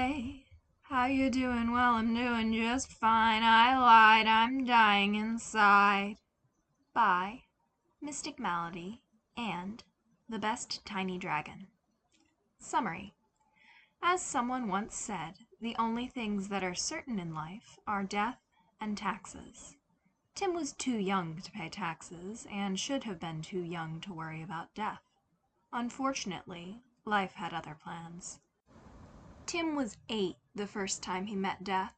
Hey, how you doing? Well, I'm doing just fine. I lied, I'm dying inside. By MysticMalady and TheBestTinyDragon. Summary. As someone once said, the only things that are certain in life are death and taxes. Tim was too young to pay taxes and should have been too young to worry about death. Unfortunately, life had other plans. Tim was 8 the first time he met death.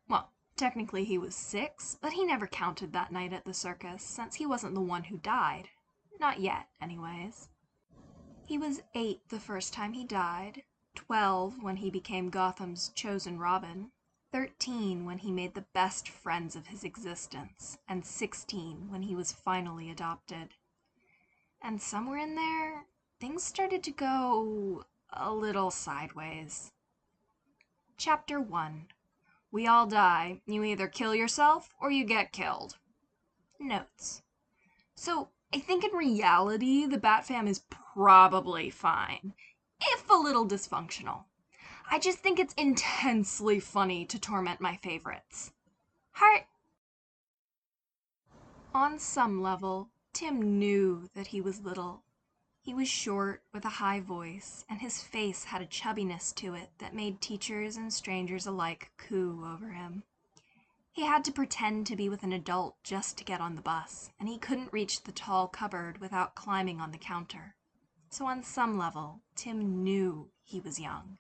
Well, technically he was 6, but he never counted that night at the circus, since he wasn't the one who died. Not yet, anyways. He was 8 the first time he died, 12 when he became Gotham's chosen Robin, 13 when he made the best friends of his existence, and 16 when he was finally adopted. And somewhere in there, things started to go a little sideways. Chapter 1. We all die. You either kill yourself or you get killed. Notes. So, I think in reality, the Bat Fam is probably fine, if a little dysfunctional. I just think it's intensely funny to torment my favorites. Heart. On some level, Tim knew that he was little. He was short, with a high voice, and his face had a chubbiness to it that made teachers and strangers alike coo over him. He had to pretend to be with an adult just to get on the bus, and he couldn't reach the tall cupboard without climbing on the counter. So on some level, Tim knew he was young.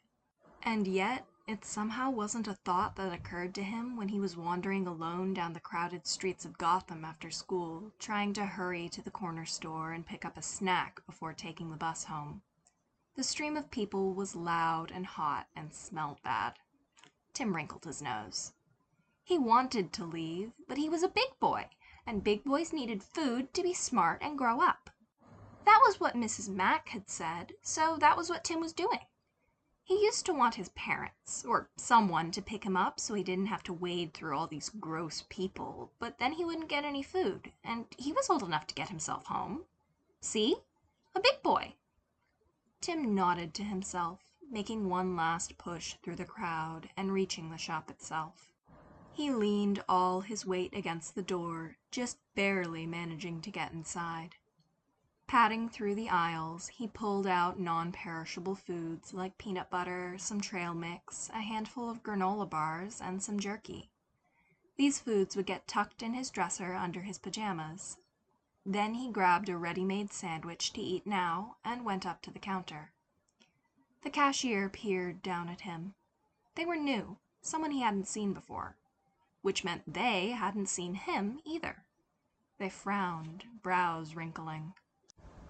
And yet, it somehow wasn't a thought that occurred to him when he was wandering alone down the crowded streets of Gotham after school, trying to hurry to the corner store and pick up a snack before taking the bus home. The stream of people was loud and hot and smelled bad. Tim wrinkled his nose. He wanted to leave, but he was a big boy, and big boys needed food to be smart and grow up. That was what Mrs. Mack had said, so that was what Tim was doing. He used to want his parents, or someone, to pick him up so he didn't have to wade through all these gross people, but then he wouldn't get any food, and he was old enough to get himself home. See? A big boy. Tim nodded to himself, making one last push through the crowd and reaching the shop itself. He leaned all his weight against the door, just barely managing to get inside. Padding through the aisles, he pulled out non-perishable foods like peanut butter, some trail mix, a handful of granola bars, and some jerky. These foods would get tucked in his dresser under his pajamas. Then he grabbed a ready-made sandwich to eat now and went up to the counter. The cashier peered down at him. They were new, someone he hadn't seen before, which meant they hadn't seen him either. They frowned, brows wrinkling.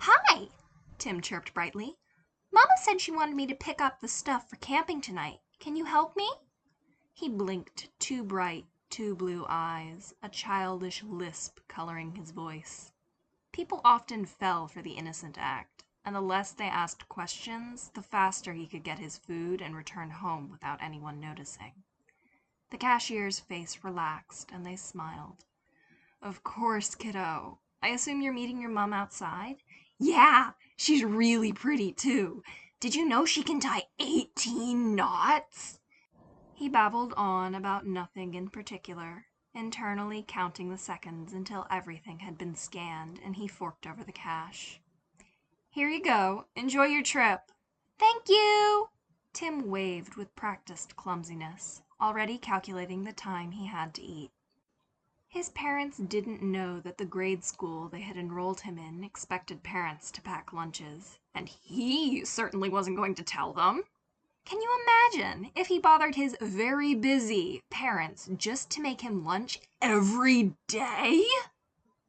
"Hi!" Tim chirped brightly. "Mama said she wanted me to pick up the stuff for camping tonight. Can you help me?" He blinked two bright, two blue eyes, a childish lisp coloring his voice. People often fell for the innocent act, and the less they asked questions, the faster he could get his food and return home without anyone noticing. The cashier's face relaxed, and they smiled. "Of course, kiddo. I assume you're meeting your mom outside?" "Yeah, she's really pretty, too. Did you know she can tie 18 knots?" He babbled on about nothing in particular, internally counting the seconds until everything had been scanned and he forked over the cash. "Here you go. Enjoy your trip." "Thank you!" Tim waved with practiced clumsiness, already calculating the time he had to eat. His parents didn't know that the grade school they had enrolled him in expected parents to pack lunches, and he certainly wasn't going to tell them. Can you imagine if he bothered his very busy parents just to make him lunch every day?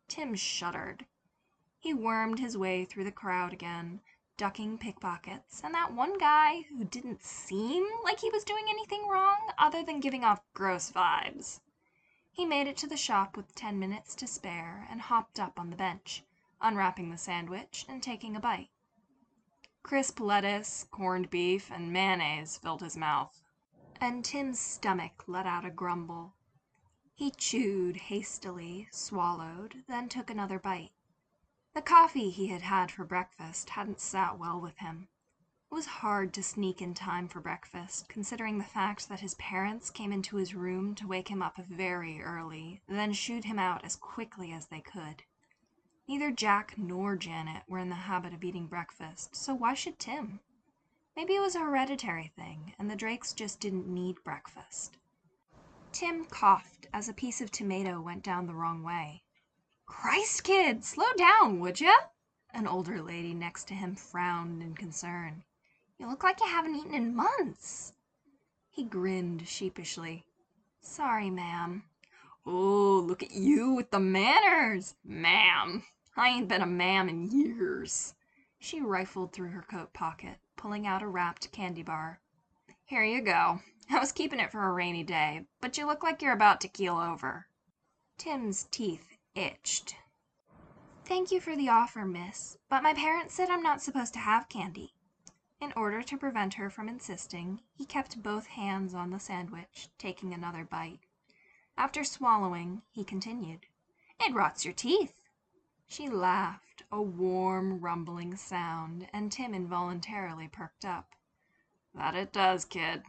Tim shuddered. He wormed his way through the crowd again, ducking pickpockets, and that one guy who didn't seem like he was doing anything wrong other than giving off gross vibes. He made it to the shop with 10 minutes to spare and hopped up on the bench, unwrapping the sandwich and taking a bite. Crisp lettuce, corned beef, and mayonnaise filled his mouth, and Tim's stomach let out a grumble. He chewed hastily, swallowed, then took another bite. The coffee he had had for breakfast hadn't sat well with him. It was hard to sneak in time for breakfast, considering the fact that his parents came into his room to wake him up very early, then shoot him out as quickly as they could. Neither Jack nor Janet were in the habit of eating breakfast, so why should Tim? Maybe it was a hereditary thing, and the Drakes just didn't need breakfast. Tim coughed as a piece of tomato went down the wrong way. "Christ, kid, slow down, would ya?" An older lady next to him frowned in concern. "You look like you haven't eaten in months." He grinned sheepishly. "Sorry, ma'am." "Oh, look at you with the manners. Ma'am. I ain't been a ma'am in years." She rifled through her coat pocket, pulling out a wrapped candy bar. "Here you go. I was keeping it for a rainy day, but you look like you're about to keel over." Tim's teeth itched. "Thank you for the offer, miss, but my parents said I'm not supposed to have candy." In order to prevent her from insisting, he kept both hands on the sandwich, taking another bite. After swallowing, he continued, "It rots your teeth." She laughed, a warm, rumbling sound, and Tim involuntarily perked up. "That it does, kid."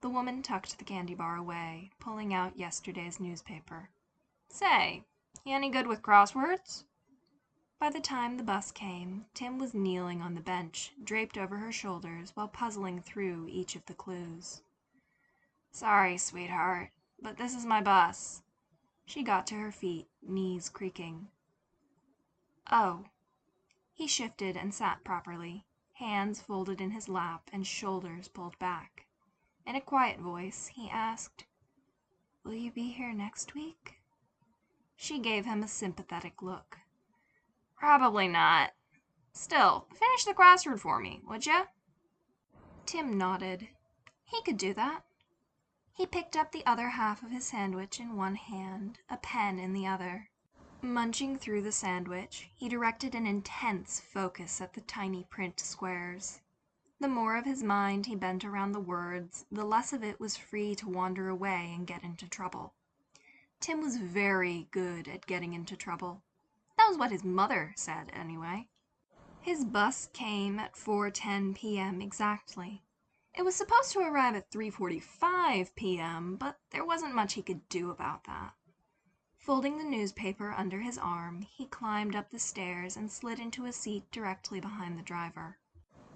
The woman tucked the candy bar away, pulling out yesterday's newspaper. "Say, you any good with crosswords?" By the time the bus came, Tim was kneeling on the bench, draped over her shoulders while puzzling through each of the clues. "Sorry, sweetheart, but this is my bus." She got to her feet, knees creaking. "Oh." He shifted and sat properly, hands folded in his lap and shoulders pulled back. In a quiet voice, he asked, "Will you be here next week?" She gave him a sympathetic look. "Probably not. Still, finish the crossword for me, would ya?" Tim nodded. He could do that. He picked up the other half of his sandwich in one hand, a pen in the other. Munching through the sandwich, he directed an intense focus at the tiny print squares. The more of his mind he bent around the words, the less of it was free to wander away and get into trouble. Tim was very good at getting into trouble. That was what his mother said, anyway. His bus came at 4:10 p.m. exactly. It was supposed to arrive at 3:45 p.m., but there wasn't much he could do about that. Folding the newspaper under his arm, he climbed up the stairs and slid into a seat directly behind the driver.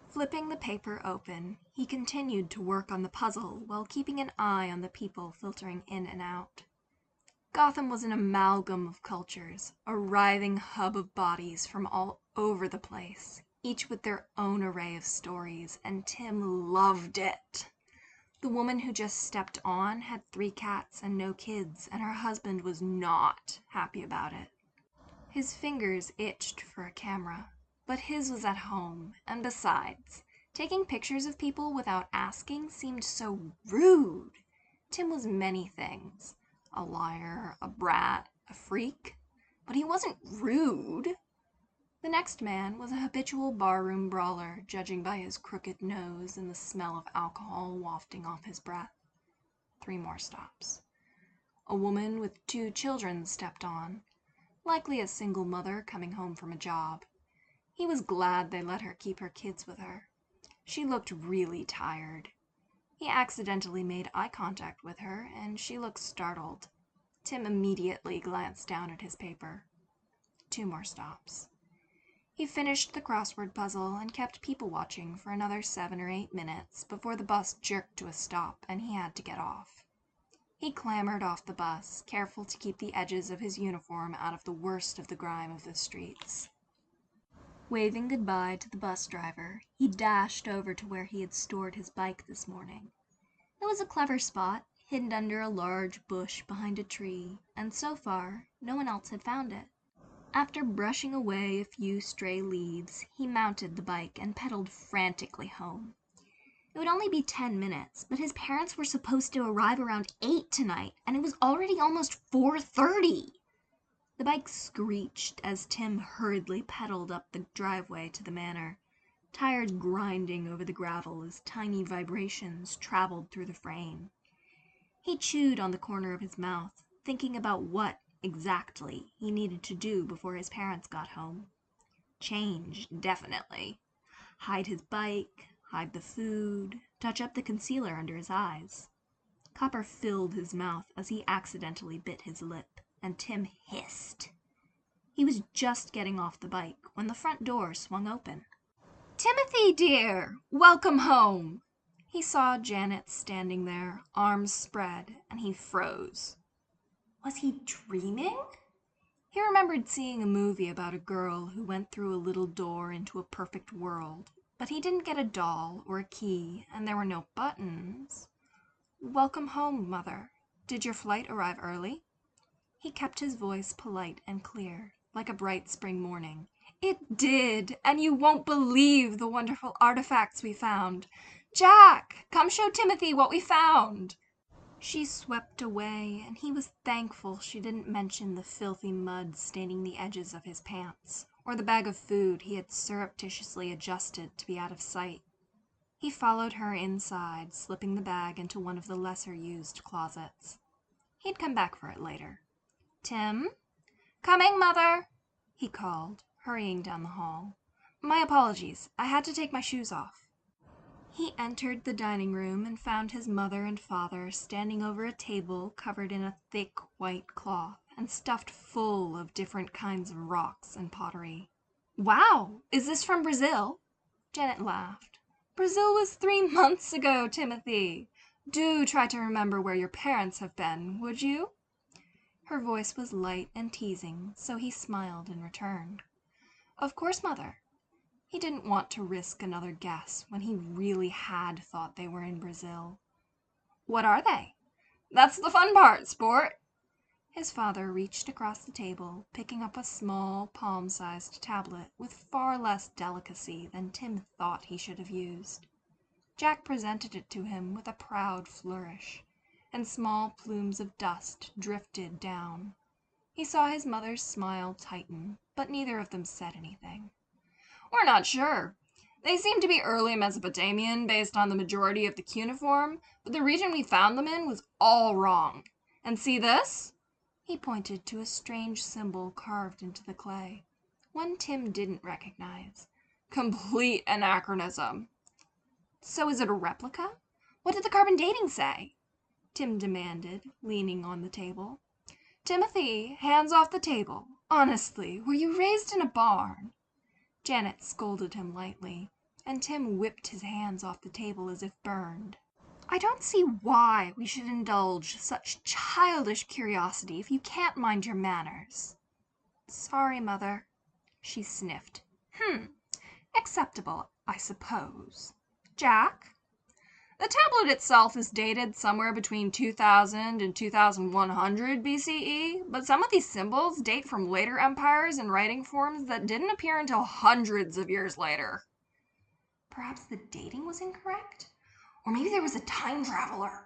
Flipping the paper open, he continued to work on the puzzle while keeping an eye on the people filtering in and out. Gotham was an amalgam of cultures, a writhing hub of bodies from all over the place, each with their own array of stories, and Tim loved it. The woman who just stepped on had 3 cats and no kids, and her husband was not happy about it. His fingers itched for a camera, but his was at home, and besides, taking pictures of people without asking seemed so rude. Tim was many things. A liar, a brat, a freak, but he wasn't rude. The next man was a habitual barroom brawler, judging by his crooked nose and the smell of alcohol wafting off his breath. 3 more stops. A woman with 2 children stepped on, likely a single mother coming home from a job. He was glad they let her keep her kids with her. She looked really tired. He accidentally made eye contact with her, and she looked startled. Tim immediately glanced down at his paper. 2 more stops. He finished the crossword puzzle and kept people watching for another 7 or 8 minutes before the bus jerked to a stop and he had to get off. He clambered off the bus, careful to keep the edges of his uniform out of the worst of the grime of the streets. Waving goodbye to the bus driver, he dashed over to where he had stored his bike this morning. It was a clever spot, hidden under a large bush behind a tree, and so far, no one else had found it. After brushing away a few stray leaves, he mounted the bike and pedaled frantically home. It would only be 10 minutes, but his parents were supposed to arrive around 8 tonight, and it was already almost 4:30. The bike screeched as Tim hurriedly pedaled up the driveway to the manor, tires grinding over the gravel as tiny vibrations traveled through the frame. He chewed on the corner of his mouth, thinking about what, exactly, he needed to do before his parents got home. Change, definitely. Hide his bike, hide the food, touch up the concealer under his eyes. Copper filled his mouth as he accidentally bit his lip, and Tim hissed. He was just getting off the bike when the front door swung open. "Timothy, dear, welcome home!" He saw Janet standing there, arms spread, and he froze. Was he dreaming? He remembered seeing a movie about a girl who went through a little door into a perfect world, but he didn't get a doll or a key, and there were no buttons. "Welcome home, Mother. Did your flight arrive early?" He kept his voice polite and clear, like a bright spring morning. "It did, and you won't believe the wonderful artifacts we found. Jack, come show Timothy what we found." She swept away, and he was thankful she didn't mention the filthy mud staining the edges of his pants, or the bag of food he had surreptitiously adjusted to be out of sight. He followed her inside, slipping the bag into one of the lesser-used closets. He'd come back for it later. "Tim?" "Coming, Mother," he called, hurrying down the hall. "My apologies. I had to take my shoes off." He entered the dining room and found his mother and father standing over a table covered in a thick white cloth and stuffed full of different kinds of rocks and pottery. "Wow! Is this from Brazil?" Janet laughed. "Brazil was 3 months ago, Timothy. Do try to remember where your parents have been, would you?" Her voice was light and teasing, so he smiled in return. "Of course, Mother." He didn't want to risk another guess when he really had thought they were in Brazil. "What are they?" "That's the fun part, sport." His father reached across the table, picking up a small, palm-sized tablet with far less delicacy than Tim thought he should have used. Jack presented it to him with a proud flourish, and small plumes of dust drifted down. He saw his mother's smile tighten, but neither of them said anything. "We're not sure. They seem to be early Mesopotamian based on the majority of the cuneiform, but the region we found them in was all wrong. And see this?" He pointed to a strange symbol carved into the clay, one Tim didn't recognize. "Complete anachronism." "So is it a replica? What did the carbon dating say?" Tim demanded, leaning on the table. "Timothy, hands off the table. Honestly, were you raised in a barn?" Janet scolded him lightly, and Tim whipped his hands off the table as if burned. "I don't see why we should indulge such childish curiosity if you can't mind your manners." "Sorry, Mother." She sniffed. Acceptable, I suppose. Jack?" "The tablet itself is dated somewhere between 2000 and 2100 BCE, but some of these symbols date from later empires and writing forms that didn't appear until hundreds of years later." Perhaps the dating was incorrect? Or maybe there was a time traveler.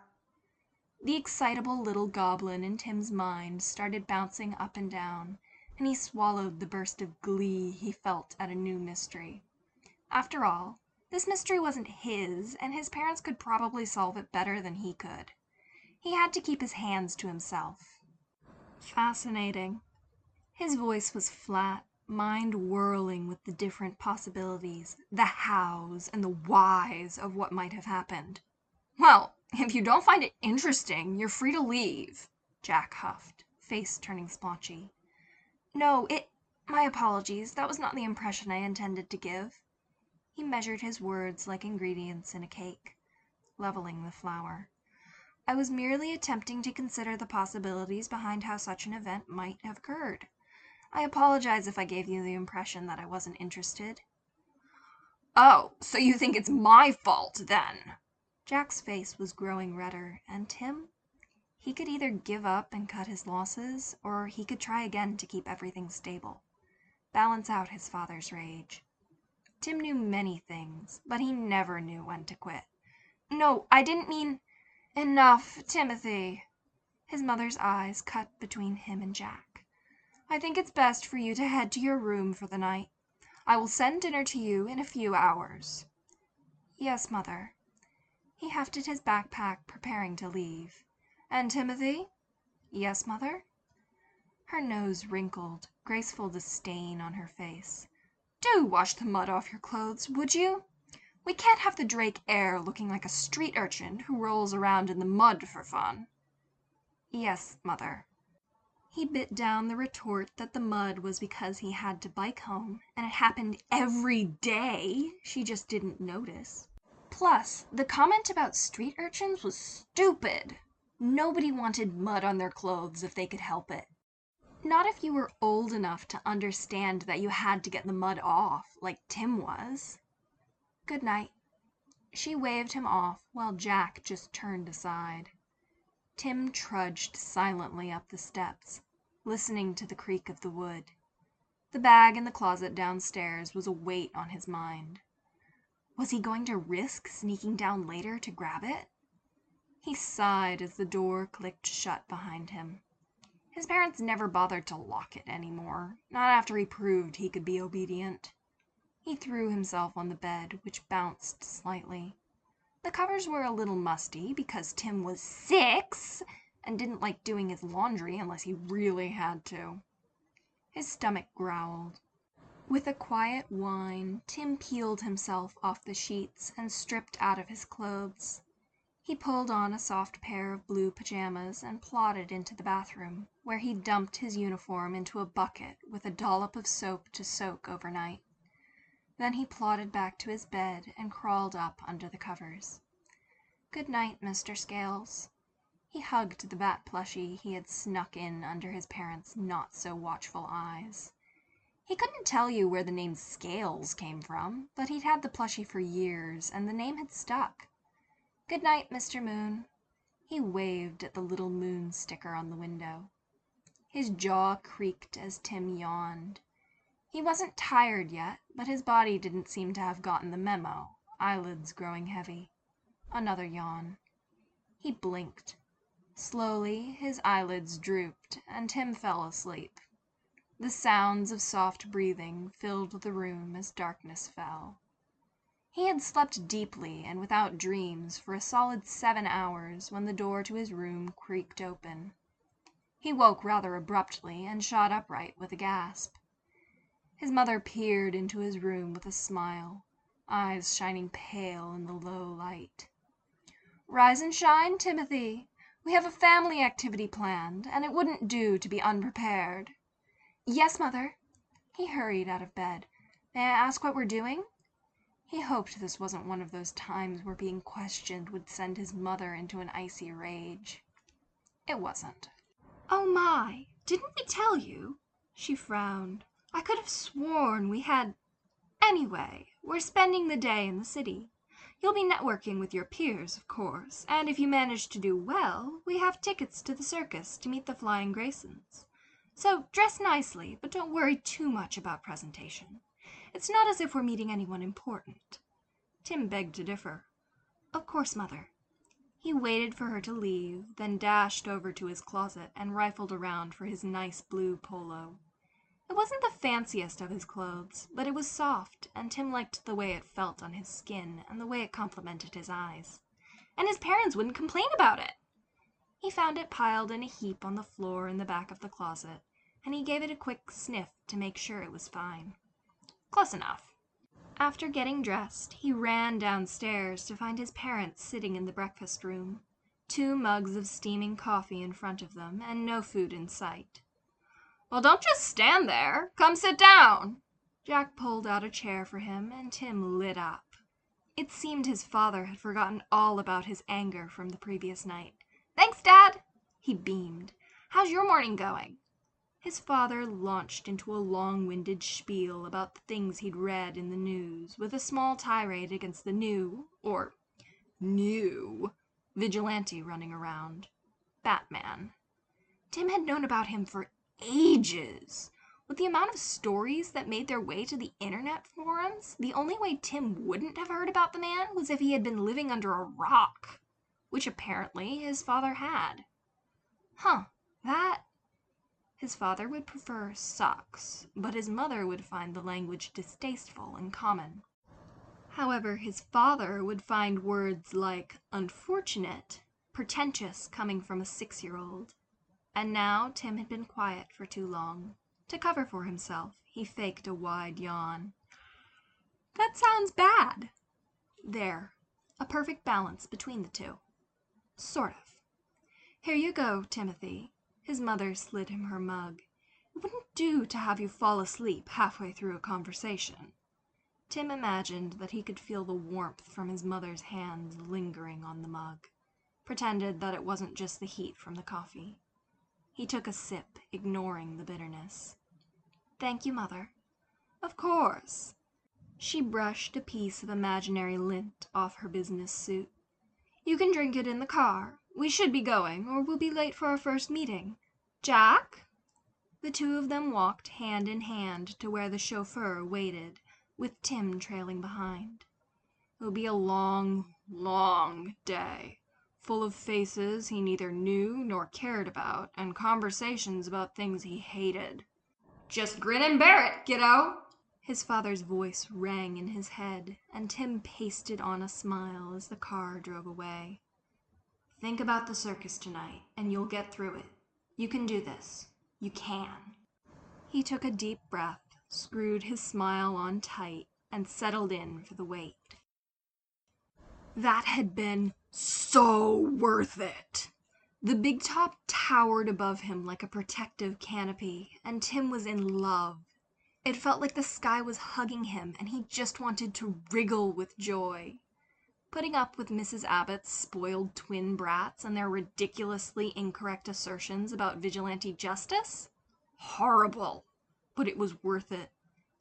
The excitable little goblin in Tim's mind started bouncing up and down, and he swallowed the burst of glee he felt at a new mystery. After all, this mystery wasn't his, and his parents could probably solve it better than he could. He had to keep his hands to himself. Fascinating. His voice was flat, mind whirling with the different possibilities, the hows and the whys of what might have happened. "Well, if you don't find it interesting, you're free to leave," Jack huffed, face turning splotchy. "No, my apologies. That was not the impression I intended to give." He measured his words like ingredients in a cake, leveling the flour. "I was merely attempting to consider the possibilities behind how such an event might have occurred. I apologize if I gave you the impression that I wasn't interested." "Oh, so you think it's my fault, then?" Jack's face was growing redder, and Tim? He could either give up and cut his losses, or he could try again to keep everything stable. Balance out his father's rage. Tim knew many things, but he never knew when to quit. "No, I didn't mean—" "Enough, Timothy." His mother's eyes cut between him and Jack. "I think it's best for you to head to your room for the night. I will send dinner to you in a few hours." "Yes, Mother." He hefted his backpack, preparing to leave. "And Timothy?" "Yes, Mother." Her nose wrinkled, graceful disdain on her face. "Do wash the mud off your clothes, would you? We can't have the Drake heir looking like a street urchin who rolls around in the mud for fun." "Yes, Mother." He bit down the retort that the mud was because he had to bike home, and it happened every day. She just didn't notice. Plus, the comment about street urchins was stupid. Nobody wanted mud on their clothes if they could help it. Not if you were old enough to understand that you had to get the mud off, like Tim was. "Good night." She waved him off while Jack just turned aside. Tim trudged silently up the steps, listening to the creak of the wood. The bag in the closet downstairs was a weight on his mind. Was he going to risk sneaking down later to grab it? He sighed as the door clicked shut behind him. His parents never bothered to lock it anymore, not after he proved he could be obedient. He threw himself on the bed, which bounced slightly. The covers were a little musty because Tim was 6 and didn't like doing his laundry unless he really had to. His stomach growled. With a quiet whine, Tim peeled himself off the sheets and stripped out of his clothes. He pulled on a soft pair of blue pajamas and plodded into the bathroom, where he dumped his uniform into a bucket with a dollop of soap to soak overnight. Then he plodded back to his bed and crawled up under the covers. "Good night, Mr. Scales." He hugged the bat plushie he had snuck in under his parents' not-so-watchful eyes. He couldn't tell you where the name Scales came from, but he'd had the plushie for years, and the name had stuck. "Good night, Mr. Moon." He waved at the little moon sticker on the window. His jaw creaked as Tim yawned. He wasn't tired yet, but his body didn't seem to have gotten the memo, eyelids growing heavy. Another yawn. He blinked. Slowly, his eyelids drooped, and Tim fell asleep. The sounds of soft breathing filled the room as darkness fell. He had slept deeply and without dreams for a solid 7 hours when the door to his room creaked open. He woke rather abruptly and shot upright with a gasp. His mother peered into his room with a smile, eyes shining pale in the low light. "Rise and shine, Timothy. We have a family activity planned, and it wouldn't do to be unprepared." "Yes, Mother." He hurried out of bed. "May I ask what we're doing?" He hoped this wasn't one of those times where being questioned would send his mother into an icy rage. It wasn't. "Oh my, didn't we tell you?" She frowned. "I could have sworn we had... Anyway, we're spending the day in the city. You'll be networking with your peers, of course, and if you manage to do well, we have tickets to the circus to meet the flying Graysons. So dress nicely, but don't worry too much about presentation. It's not as if we're meeting anyone important." Tim begged to differ. "Of course, Mother." He waited for her to leave, then dashed over to his closet and rifled around for his nice blue polo. It wasn't the fanciest of his clothes, but it was soft, and Tim liked the way it felt on his skin and the way it complemented his eyes. And his parents wouldn't complain about it. He found it piled in a heap on the floor in the back of the closet, and he gave it a quick sniff to make sure it was fine. Close enough. After getting dressed, he ran downstairs to find his parents sitting in the breakfast room, 2 mugs of steaming coffee in front of them, and no food in sight. "Well, don't just stand there. Come sit down." Jack pulled out a chair for him, and Tim lit up. It seemed his father had forgotten all about his anger from the previous night. "Thanks, Dad." He beamed. "How's your morning going?" His father launched into a long-winded spiel about the things he'd read in the news, with a small tirade against the new vigilante running around. Batman. Tim had known about him for ages. With the amount of stories that made their way to the internet forums, the only way Tim wouldn't have heard about the man was if he had been living under a rock, which apparently his father had. That... His father would prefer sucks, but his mother would find the language distasteful and common. However, his father would find words like unfortunate pretentious coming from a 6-year-old. And now Tim had been quiet for too long. To cover for himself, he faked a wide yawn. "That sounds bad." There, a perfect balance between the two. Sort of. Here you go, Timothy. His mother slid him her mug. It wouldn't do to have you fall asleep halfway through a conversation. Tim imagined that he could feel the warmth from his mother's hands lingering on the mug, pretended that it wasn't just the heat from the coffee. He took a sip, ignoring the bitterness. Thank you, Mother. Of course. She brushed a piece of imaginary lint off her business suit. You can drink it in the car. We should be going, or we'll be late for our first meeting. Jack? The two of them walked hand in hand to where the chauffeur waited, with Tim trailing behind. It'll be a long, long day, full of faces he neither knew nor cared about, and conversations about things he hated. Just grin and bear it, kiddo! His father's voice rang in his head, and Tim pasted on a smile as the car drove away. Think about the circus tonight, and you'll get through it. You can do this. You can. He took a deep breath, screwed his smile on tight, and settled in for the wait. That had been so worth it. The big top towered above him like a protective canopy, and Tim was in love. It felt like the sky was hugging him, and he just wanted to wriggle with joy. Putting up with Mrs. Abbott's spoiled twin brats and their ridiculously incorrect assertions about vigilante justice? Horrible. But it was worth it.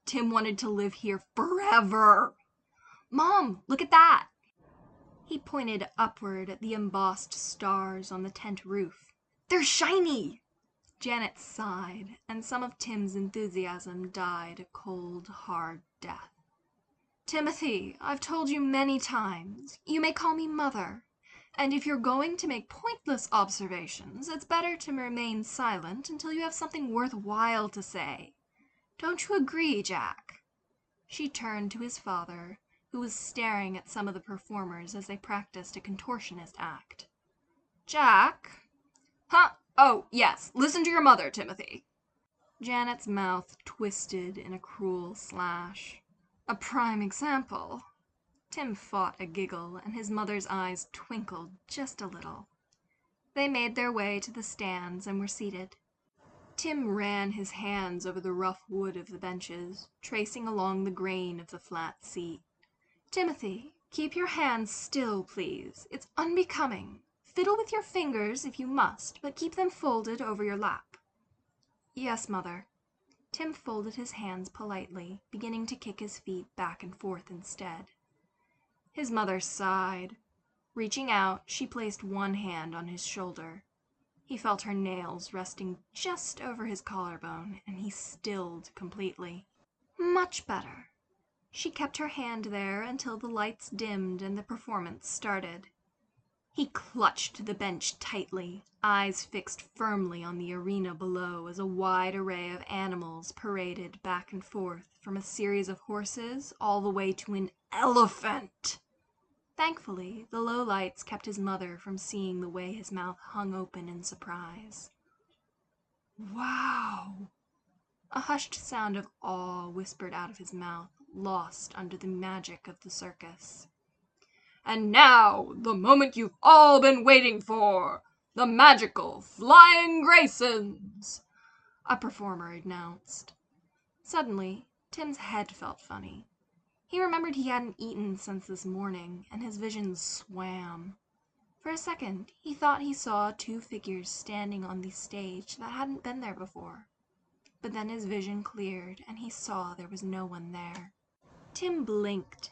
Tim wanted to live here forever. Mom, look at that! He pointed upward at the embossed stars on the tent roof. They're shiny! Janet sighed, and some of Tim's enthusiasm died a cold, hard death. Timothy, I've told you many times, you may call me Mother, and if you're going to make pointless observations, it's better to remain silent until you have something worthwhile to say. Don't you agree, Jack? She turned to his father, who was staring at some of the performers as they practiced a contortionist act. Jack? Huh? Oh, yes. Listen to your mother, Timothy. Janet's mouth twisted in a cruel slash. A prime example. Tim fought a giggle, and his mother's eyes twinkled just a little. They made their way to the stands and were seated. Tim ran his hands over the rough wood of the benches, tracing along the grain of the flat seat. Timothy, keep your hands still, please. It's unbecoming. Fiddle with your fingers if you must, but keep them folded over your lap. Yes, Mother. Tim folded his hands politely, beginning to kick his feet back and forth instead. His mother sighed. Reaching out, she placed one hand on his shoulder. He felt her nails resting just over his collarbone, and he stilled completely. Much better. She kept her hand there until the lights dimmed and the performance started. He clutched the bench tightly, eyes fixed firmly on the arena below as a wide array of animals paraded back and forth from a series of horses all the way to an elephant. Thankfully, the low lights kept his mother from seeing the way his mouth hung open in surprise. Wow! A hushed sound of awe whispered out of his mouth, lost under the magic of the circus. And now, the moment you've all been waiting for, the magical Flying Graysons, a performer announced. Suddenly, Tim's head felt funny. He remembered he hadn't eaten since this morning, and his vision swam. For a second, he thought he saw two figures standing on the stage that hadn't been there before. But then his vision cleared, and he saw there was no one there. Tim blinked.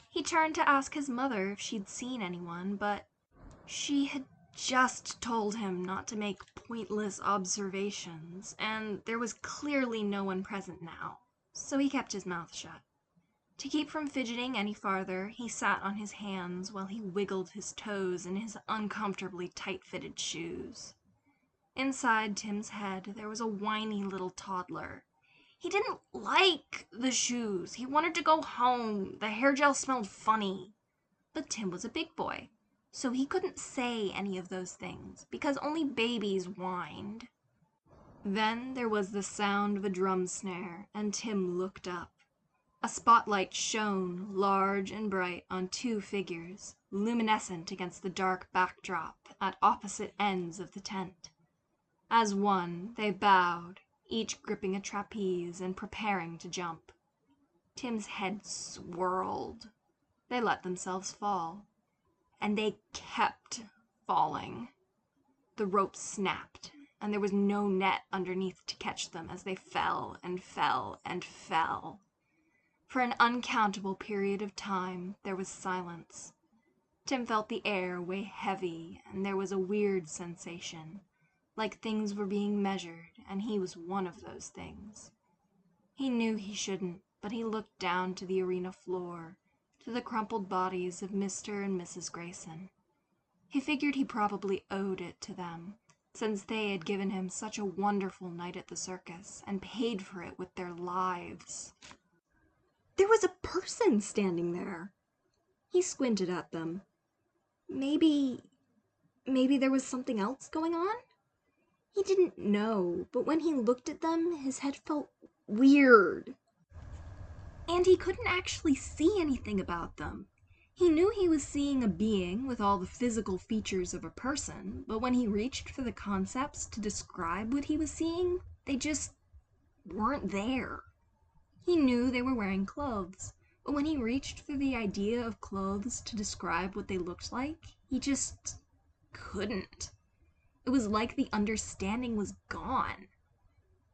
He turned to ask his mother if she'd seen anyone, but she had just told him not to make pointless observations, and there was clearly no one present now, so he kept his mouth shut. To keep from fidgeting any farther, he sat on his hands while he wiggled his toes in his uncomfortably tight-fitted shoes. Inside Tim's head, there was a whiny little toddler. He didn't like the shoes. He wanted to go home. The hair gel smelled funny. But Tim was a big boy, so he couldn't say any of those things, because only babies whined. Then there was the sound of a drum snare, and Tim looked up. A spotlight shone large and bright on two figures, luminescent against the dark backdrop at opposite ends of the tent. As one, they bowed, each gripping a trapeze and preparing to jump. Tim's head swirled. They let themselves fall. And they kept falling. The rope snapped, and there was no net underneath to catch them as they fell and fell and fell. For an uncountable period of time, there was silence. Tim felt the air weigh heavy, and there was a weird sensation, like things were being measured, and he was one of those things. He knew he shouldn't, but he looked down to the arena floor, to the crumpled bodies of Mr. and Mrs. Grayson. He figured he probably owed it to them, since they had given him such a wonderful night at the circus and paid for it with their lives. There was a person standing there. He squinted at them. Maybe there was something else going on? He didn't know, but when he looked at them, his head felt weird. And he couldn't actually see anything about them. He knew he was seeing a being with all the physical features of a person, but when he reached for the concepts to describe what he was seeing, they just weren't there. He knew they were wearing clothes, but when he reached for the idea of clothes to describe what they looked like, he just couldn't. It was like the understanding was gone.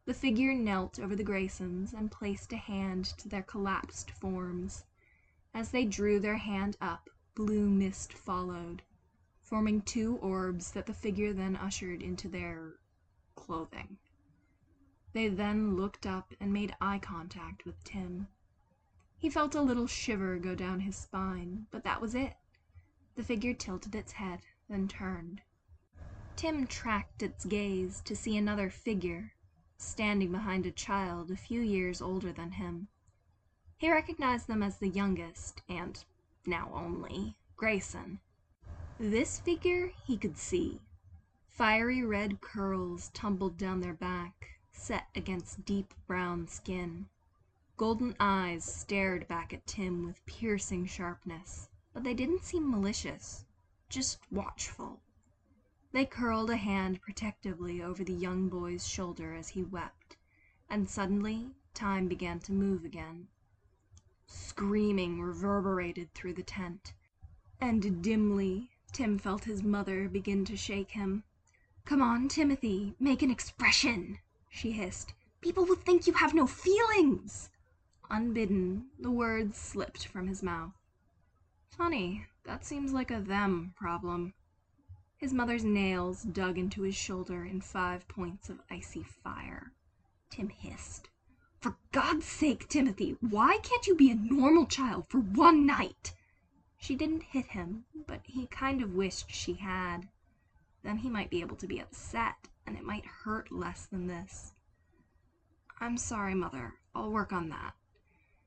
The figure knelt over the Graysons and placed a hand to their collapsed forms. As they drew their hand up, blue mist followed, forming two orbs that the figure then ushered into their clothing. They then looked up and made eye contact with Tim. He felt a little shiver go down his spine, but that was it. The figure tilted its head, then turned. Tim tracked its gaze to see another figure, standing behind a child a few years older than him. He recognized them as the youngest, and now only, Grayson. This figure he could see. Fiery red curls tumbled down their back, set against deep brown skin. Golden eyes stared back at Tim with piercing sharpness, but they didn't seem malicious, just watchful. They curled a hand protectively over the young boy's shoulder as he wept, and suddenly time began to move again. Screaming reverberated through the tent, and dimly Tim felt his mother begin to shake him. "Come on, Timothy, make an expression," she hissed. "People will think you have no feelings." Unbidden, the words slipped from his mouth. Funny, that seems like a them problem. His mother's nails dug into his shoulder in 5 points of icy fire. Tim hissed. "For God's sake, Timothy, why can't you be a normal child for one night?" She didn't hit him, but he kind of wished she had. Then he might be able to be upset, and it might hurt less than this. "I'm sorry, Mother. I'll work on that."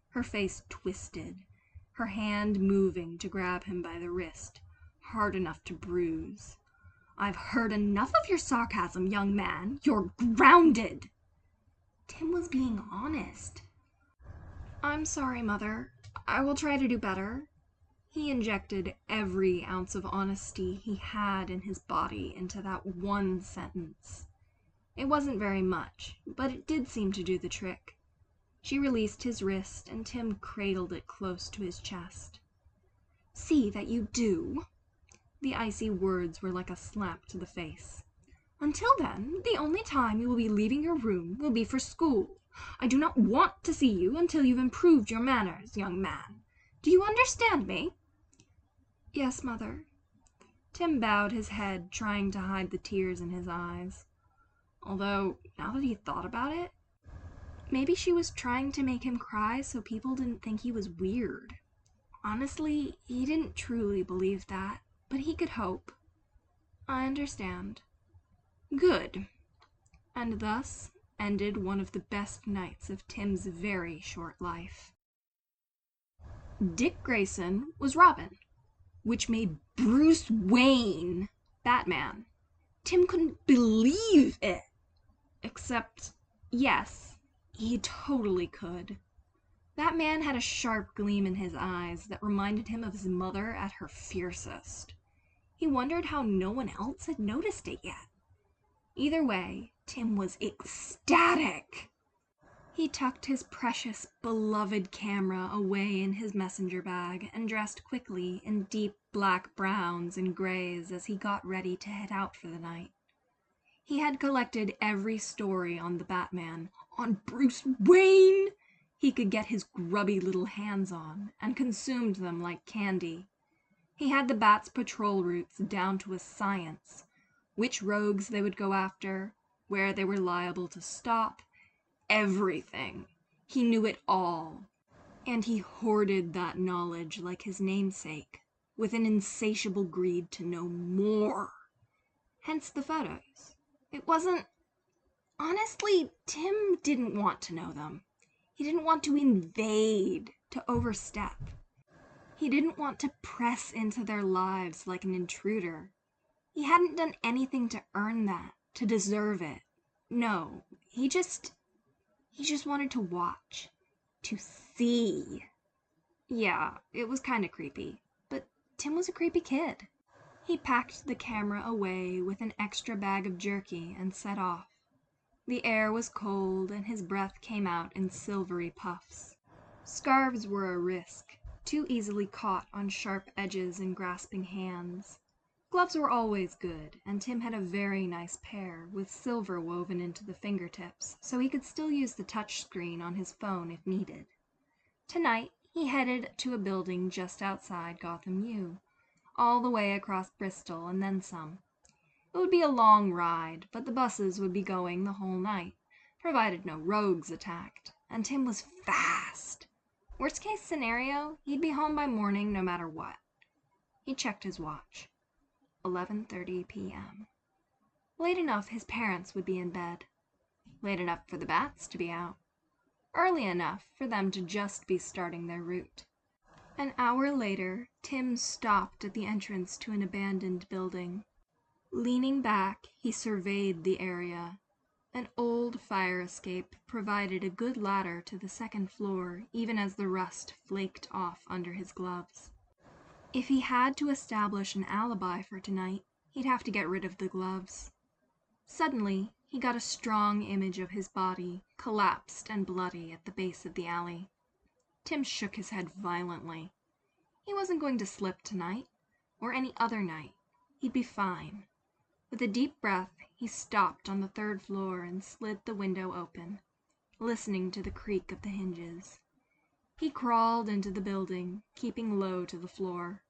Her face twisted, her hand moving to grab him by the wrist, hard enough to bruise. "I've heard enough of your sarcasm, young man. You're grounded." Tim was being honest. "I'm sorry, Mother. I will try to do better." He injected every ounce of honesty he had in his body into that one sentence. It wasn't very much, but it did seem to do the trick. She released his wrist, and Tim cradled it close to his chest. "See that you do." The icy words were like a slap to the face. "Until then, the only time you will be leaving your room will be for school. I do not want to see you until you've improved your manners, young man. Do you understand me?" "Yes, Mother." Tim bowed his head, trying to hide the tears in his eyes. Although, now that he thought about it, maybe she was trying to make him cry so people didn't think he was weird. Honestly, he didn't truly believe that, but he could hope. "I understand." "Good." And thus ended one of the best nights of Tim's very short life. Dick Grayson was Robin, which made Bruce Wayne Batman. Tim couldn't believe it. Except, yes, he totally could. That man had a sharp gleam in his eyes that reminded him of his mother at her fiercest. He wondered how no one else had noticed it yet. Either way, Tim was ecstatic. He tucked his precious, beloved camera away in his messenger bag and dressed quickly in deep black browns and grays as he got ready to head out for the night. He had collected every story on the Batman, on Bruce Wayne, he could get his grubby little hands on, and consumed them like candy. He had the Bat's patrol routes down to a science, which rogues they would go after, where they were liable to stop, everything. He knew it all, and he hoarded that knowledge like his namesake, with an insatiable greed to know more. Hence the photos. It wasn't... Honestly, Tim didn't want to know them. He didn't want to invade, to overstep. He didn't want to press into their lives like an intruder. He hadn't done anything to earn that, to deserve it. No, he just wanted to watch, to see. Yeah, it was kind of creepy, but Tim was a creepy kid. He packed the camera away with an extra bag of jerky and set off. The air was cold and his breath came out in silvery puffs. Scarves were a risk, too easily caught on sharp edges and grasping hands. Gloves were always good, and Tim had a very nice pair with silver woven into the fingertips, so he could still use the touch screen on his phone if needed. Tonight, he headed to a building just outside Gotham U, all the way across Bristol and then some. It would be a long ride, but the buses would be going the whole night, provided no rogues attacked, and Tim was fast. Worst case scenario, he'd be home by morning no matter what. He checked his watch. 11:30 p.m. Late enough his parents would be in bed. Late enough for the bats to be out. Early enough for them to just be starting their route. An hour later, Tim stopped at the entrance to an abandoned building. Leaning back, he surveyed the area. An old fire escape provided a good ladder to the second floor, even as the rust flaked off under his gloves. If he had to establish an alibi for tonight, he'd have to get rid of the gloves. Suddenly, he got a strong image of his body, collapsed and bloody at the base of the alley. Tim shook his head violently. He wasn't going to slip tonight, or any other night. He'd be fine. With a deep breath, he stopped on the third floor and slid the window open, listening to the creak of the hinges. He crawled into the building, keeping low to the floor.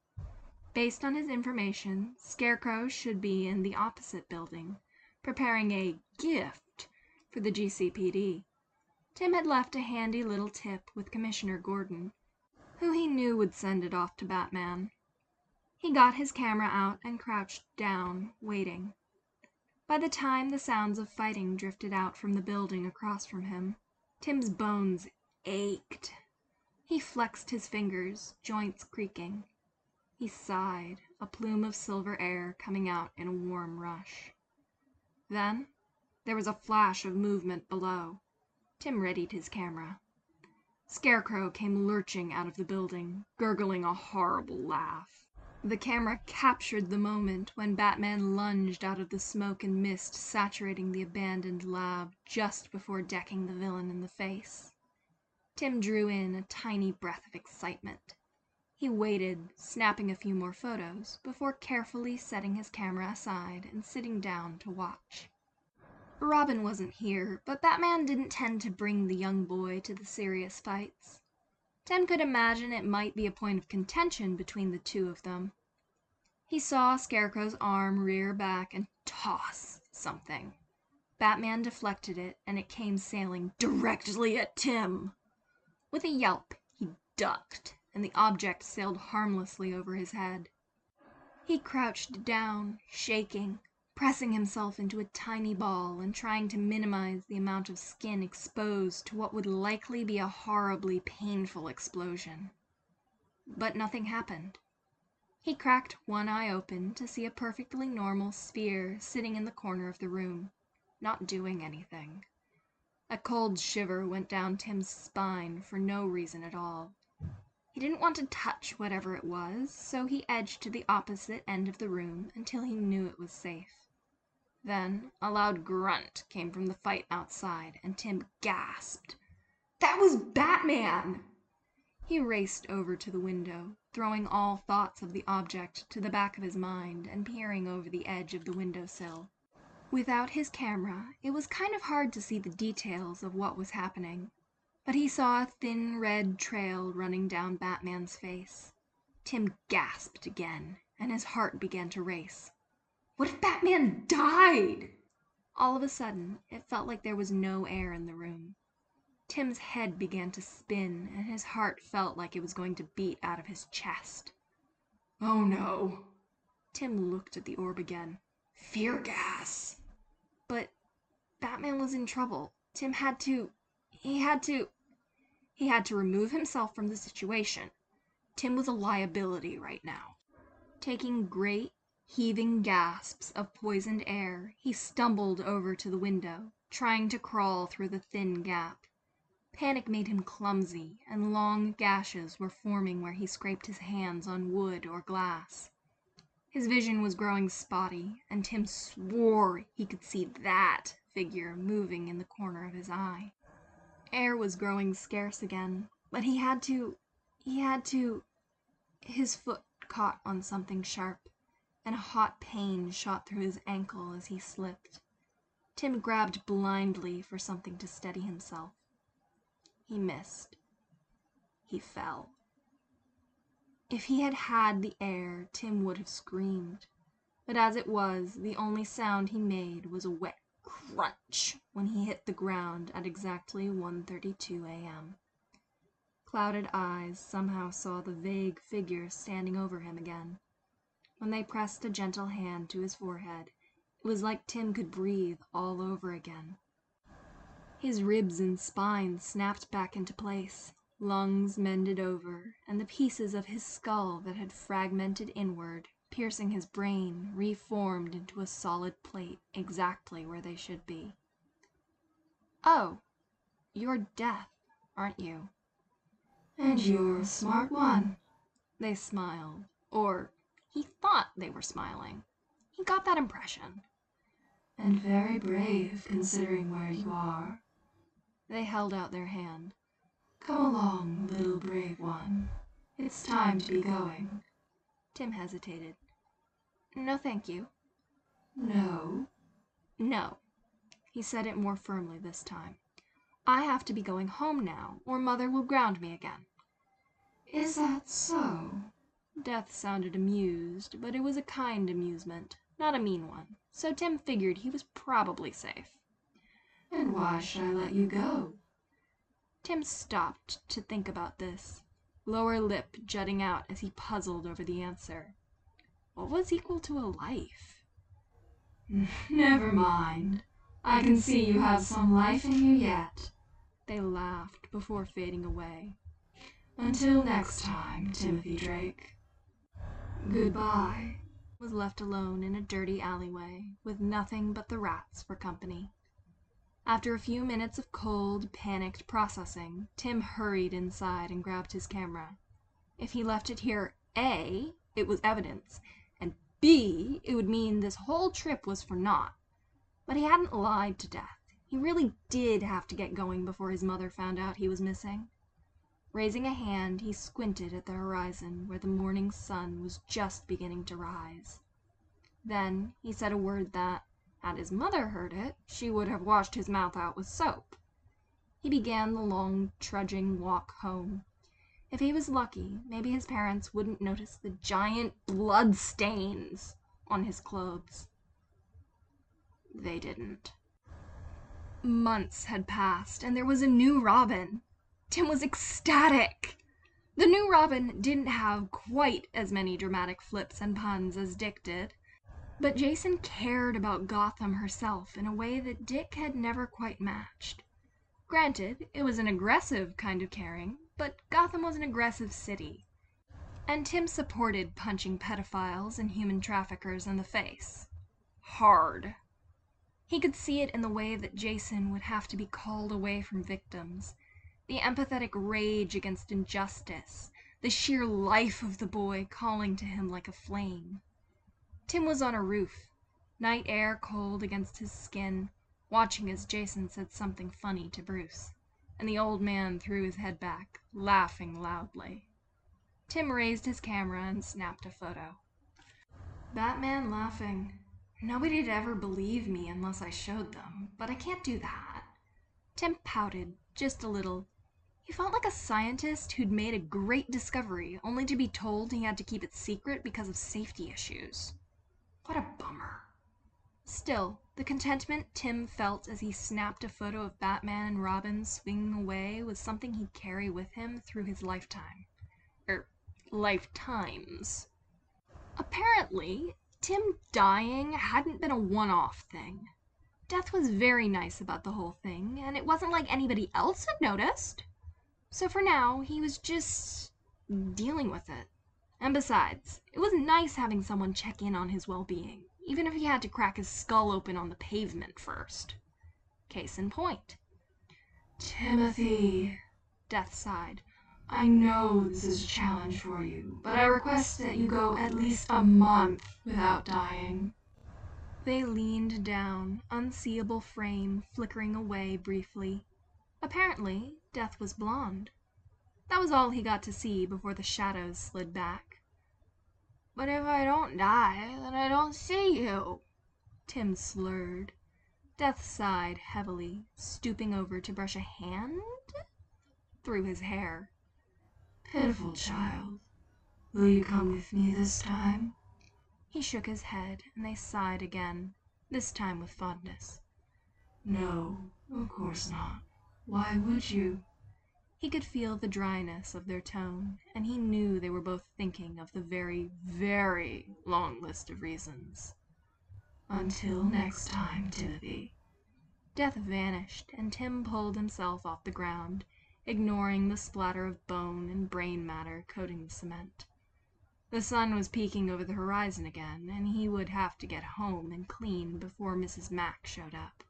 Based on his information, Scarecrow should be in the opposite building, preparing a gift for the GCPD. Tim had left a handy little tip with Commissioner Gordon, who he knew would send it off to Batman. He got his camera out and crouched down, waiting. By the time the sounds of fighting drifted out from the building across from him, Tim's bones ached. He flexed his fingers, joints creaking. He sighed, a plume of silver air coming out in a warm rush. Then, there was a flash of movement below. Tim readied his camera. Scarecrow came lurching out of the building, gurgling a horrible laugh. The camera captured the moment when Batman lunged out of the smoke and mist saturating the abandoned lab just before decking the villain in the face. Tim drew in a tiny breath of excitement. He waited, snapping a few more photos, before carefully setting his camera aside and sitting down to watch. Robin wasn't here, but Batman didn't tend to bring the young boy to the serious fights. Tim could imagine it might be a point of contention between the two of them. He saw Scarecrow's arm rear back and toss something. Batman deflected it, and it came sailing directly at Tim. With a yelp, he ducked, and the object sailed harmlessly over his head. He crouched down, shaking, pressing himself into a tiny ball and trying to minimize the amount of skin exposed to what would likely be a horribly painful explosion. But nothing happened. He cracked one eye open to see a perfectly normal sphere sitting in the corner of the room, not doing anything. A cold shiver went down Tim's spine for no reason at all. He didn't want to touch whatever it was, so he edged to the opposite end of the room until he knew it was safe. Then a loud grunt came from the fight outside, and Tim gasped. That was Batman! He raced over to the window, throwing all thoughts of the object to the back of his mind and peering over the edge of the windowsill. Without his camera, it was kind of hard to see the details of what was happening, but he saw a thin red trail running down Batman's face. Tim gasped again, and his heart began to race. What if Batman died? All of a sudden, it felt like there was no air in the room. Tim's head began to spin, and his heart felt like it was going to beat out of his chest. Oh no. Tim looked at the orb again. Fear gas. But Batman was in trouble. Tim had to remove himself from the situation. Tim was a liability right now. Taking great, heaving gasps of poisoned air, he stumbled over to the window, trying to crawl through the thin gap. Panic made him clumsy, and long gashes were forming where he scraped his hands on wood or glass. His vision was growing spotty, and Tim swore he could see that figure moving in the corner of his eye. Air was growing scarce again, but he had to... His foot caught on something sharp, and a hot pain shot through his ankle as he slipped. Tim grabbed blindly for something to steady himself. He missed. He fell. If he had had the air, Tim would have screamed. But as it was, the only sound he made was a wet crunch when he hit the ground at exactly 1:32 a.m. Clouded eyes somehow saw the vague figure standing over him again. When they pressed a gentle hand to his forehead, it was like Tim could breathe all over again. His ribs and spine snapped back into place, lungs mended over, and the pieces of his skull that had fragmented inward, piercing his brain, reformed into a solid plate exactly where they should be. Oh, you're Death, aren't you? And you're a smart one. They smiled, or he thought they were smiling. He got that impression. And very brave, considering where you are. They held out their hand. Come along, little brave one. It's time to be going. Tim hesitated. No, thank you. No? No. He said it more firmly this time. I have to be going home now, or Mother will ground me again. Is that so? Death sounded amused, but it was a kind amusement, not a mean one, so Tim figured he was probably safe. And why should I let you go? Tim stopped to think about this, lower lip jutting out as he puzzled over the answer. What was equal to a life? Never mind. I can see you have some life in you yet. They laughed before fading away. Until next time, Timothy Drake. Goodbye. Was left alone in a dirty alleyway, with nothing but the rats for company. After a few minutes of cold, panicked processing, Tim hurried inside and grabbed his camera. If he left it here, A, it was evidence, and B, it would mean this whole trip was for naught. But he hadn't lied to Death. He really did have to get going before his mother found out he was missing. Raising a hand, he squinted at the horizon where the morning sun was just beginning to rise. Then he said a word that, had his mother heard it, she would have washed his mouth out with soap. He began the long, trudging walk home. If he was lucky, maybe his parents wouldn't notice the giant blood stains on his clothes. They didn't. Months had passed, and there was a new Robin. Tim was ecstatic. The new Robin didn't have quite as many dramatic flips and puns as Dick did, but Jason cared about Gotham herself in a way that Dick had never quite matched. Granted, it was an aggressive kind of caring, but Gotham was an aggressive city, and Tim supported punching pedophiles and human traffickers in the face. Hard. He could see it in the way that Jason would have to be called away from victims, the empathetic rage against injustice, the sheer life of the boy calling to him like a flame. Tim was on a roof, night air cold against his skin, watching as Jason said something funny to Bruce, and the old man threw his head back, laughing loudly. Tim raised his camera and snapped a photo. Batman laughing. Nobody'd ever believe me unless I showed them, but I can't do that. Tim pouted, just a little. He felt like a scientist who'd made a great discovery, only to be told he had to keep it secret because of safety issues. What a bummer. Still, the contentment Tim felt as he snapped a photo of Batman and Robin swinging away was something he'd carry with him through his lifetime. Lifetimes. Apparently, Tim dying hadn't been a one-off thing. Death was very nice about the whole thing, and it wasn't like anybody else had noticed. So for now, he was just dealing with it. And besides, it was nice having someone check in on his well-being, even if he had to crack his skull open on the pavement first. Case in point. Timothy, Death sighed. I know this is a challenge for you, but I request that you go at least a month without dying. They leaned down, unseeable frame flickering away briefly. Apparently, Death was blonde. That was all he got to see before the shadows slid back. But if I don't die, then I don't see you, Tim slurred. Death sighed heavily, stooping over to brush a hand through his hair. Pitiful child, will you come with me this time? He shook his head, and they sighed again, this time with fondness. No, of course not. Why would you? He could feel the dryness of their tone, and he knew they were both thinking of the very, very long list of reasons. Until next time, Timothy. Death vanished, and Tim pulled himself off the ground, ignoring the splatter of bone and brain matter coating the cement. The sun was peeking over the horizon again, and he would have to get home and clean before Mrs. Mack showed up.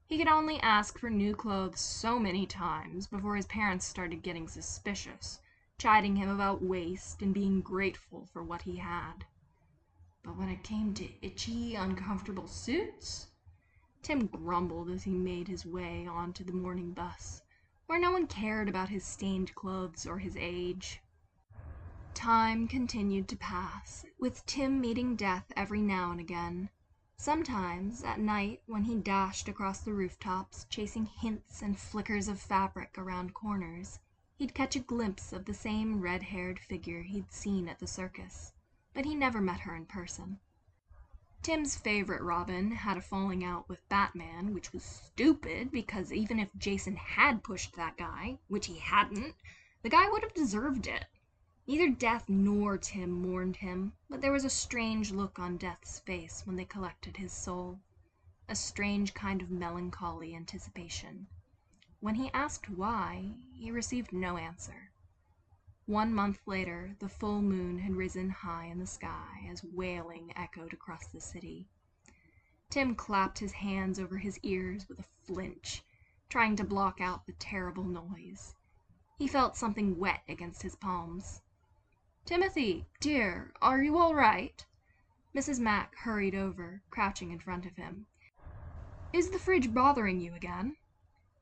He could only ask for new clothes so many times before his parents started getting suspicious, chiding him about waste and being grateful for what he had. But when it came to itchy, uncomfortable suits, Tim grumbled as he made his way onto the morning bus, where no one cared about his stained clothes or his age. Time continued to pass, with Tim meeting Death every now and again. Sometimes, at night, when he dashed across the rooftops, chasing hints and flickers of fabric around corners, he'd catch a glimpse of the same red-haired figure he'd seen at the circus, but he never met her in person. Tim's favorite Robin had a falling out with Batman, which was stupid because even if Jason had pushed that guy, which he hadn't, the guy would have deserved it. Neither Death nor Tim mourned him, but there was a strange look on Death's face when they collected his soul. A strange kind of melancholy anticipation. When he asked why, he received no answer. 1 month later, the full moon had risen high in the sky as wailing echoed across the city. Tim clapped his hands over his ears with a flinch, trying to block out the terrible noise. He felt something wet against his palms. Timothy, dear, are you all right? Mrs. Mack hurried over, crouching in front of him. Is the fridge bothering you again?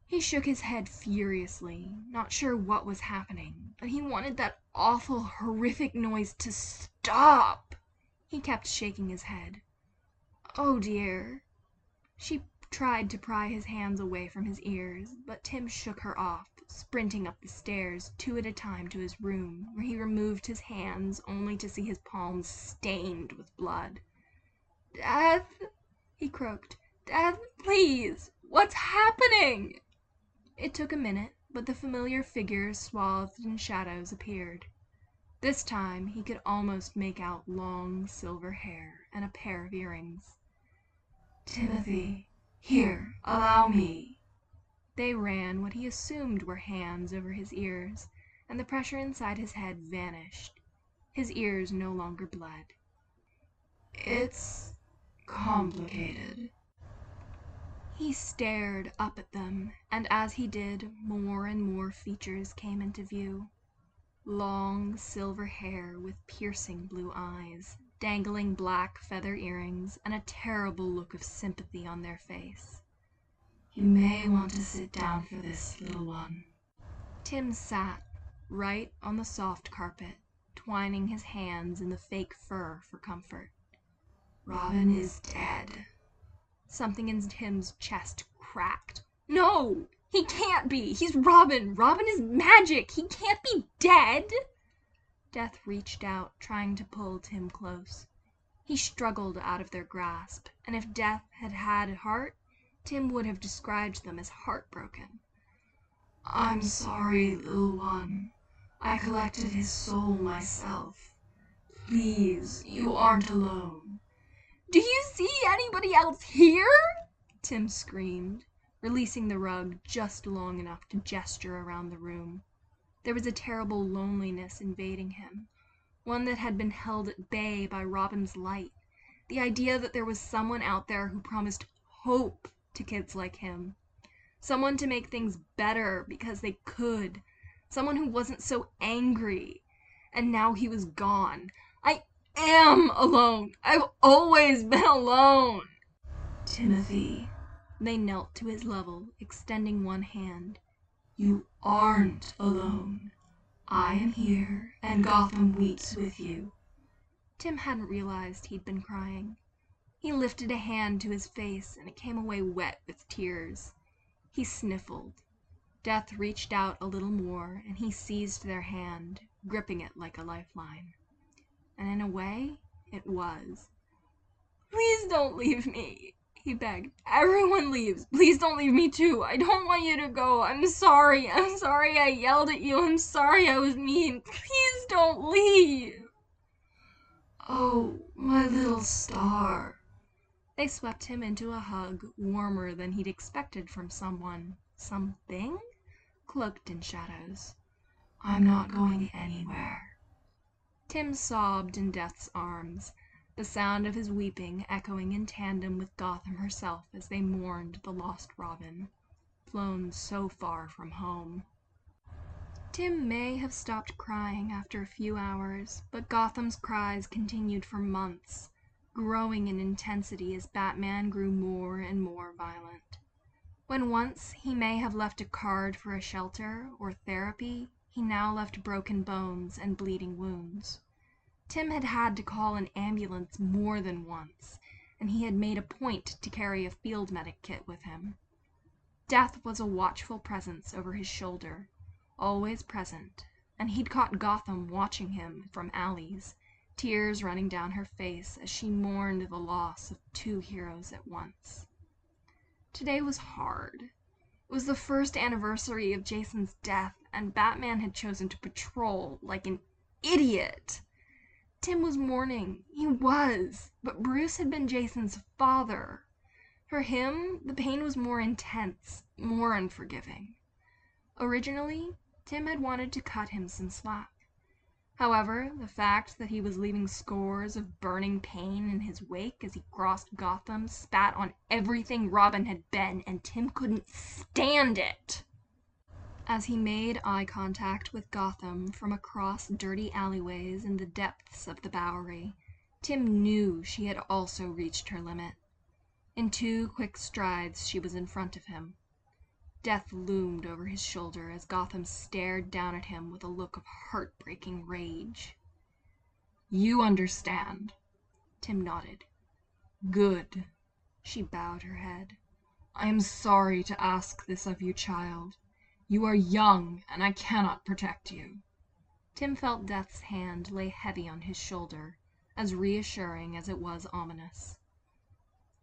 He shook his head furiously, not sure what was happening, but he wanted that awful, horrific noise to stop. He kept shaking his head. Oh dear. She tried to pry his hands away from his ears, but Tim shook her off, sprinting up the stairs 2 at a time to his room, where he removed his hands only to see his palms stained with blood. Death, he croaked. Death, please, what's happening? It took a minute, but the familiar figure swathed in shadows appeared. This time he could almost make out long silver hair and a pair of earrings. Timothy, here, allow me. They ran what he assumed were hands over his ears, and the pressure inside his head vanished. His ears no longer bled. It's complicated. He stared up at them, and as he did, more and more features came into view. Long silver hair with piercing blue eyes, dangling black feather earrings, and a terrible look of sympathy on their face. "You may want to sit down for this, little one." Tim sat right on the soft carpet, twining his hands in the fake fur for comfort. "Robin is dead." Something in Tim's chest cracked. No! He can't be! He's Robin! Robin is magic! He can't be dead! Death reached out, trying to pull Tim close. He struggled out of their grasp, and if Death had had a heart, Tim would have described them as heartbroken. "I'm sorry, little one. I collected his soul myself. Please, you aren't alone." "Do you see anybody else here?" Tim screamed, releasing the rug just long enough to gesture around the room. There was a terrible loneliness invading him, one that had been held at bay by Robin's light, the idea that there was someone out there who promised hope to kids like him, someone to make things better because they could, someone who wasn't so angry. And now he was gone. I am alone. I've always been alone. "Timothy." They knelt to his level, extending one hand. "You aren't alone. I am here, and Gotham weeps with you." Tim hadn't realized he'd been crying. He lifted a hand to his face, and it came away wet with tears. He sniffled. Death reached out a little more, and he seized their hand, gripping it like a lifeline. And in a way, it was. "Please don't leave me," he begged. "Everyone leaves. Please don't leave me too. I don't want you to go. I'm sorry. I'm sorry I yelled at you. I'm sorry I was mean. Please don't leave." "Oh, my little star." They swept him into a hug, warmer than he'd expected from someone, something, cloaked in shadows. "I'm not going anywhere." Tim sobbed in Death's arms, the sound of his weeping echoing in tandem with Gotham herself as they mourned the lost Robin, flown so far from home. Tim may have stopped crying after a few hours, but Gotham's cries continued for months, growing in intensity as Batman grew more and more violent. When once he may have left a card for a shelter or therapy, he now left broken bones and bleeding wounds. Tim had had to call an ambulance more than once, and he had made a point to carry a field medic kit with him. Death was a watchful presence over his shoulder, always present, and he'd caught Gotham watching him from alleys, tears running down her face as she mourned the loss of two heroes at once. Today was hard. It was the first anniversary of Jason's death, and Batman had chosen to patrol like an idiot. Tim was mourning. He was. But Bruce had been Jason's father. For him, the pain was more intense, more unforgiving. Originally, Tim had wanted to cut him some slack. However, the fact that he was leaving scores of burning pain in his wake as he crossed Gotham spat on everything Robin had been, and Tim couldn't stand it. As he made eye contact with Gotham from across dirty alleyways in the depths of the Bowery, Tim knew she had also reached her limit. In 2 quick strides, she was in front of him. Death loomed over his shoulder as Gotham stared down at him with a look of heartbreaking rage. "You understand." Tim nodded. "Good." She bowed her head. "I am sorry to ask this of you, child. You are young, and I cannot protect you." Tim felt Death's hand lay heavy on his shoulder, as reassuring as it was ominous.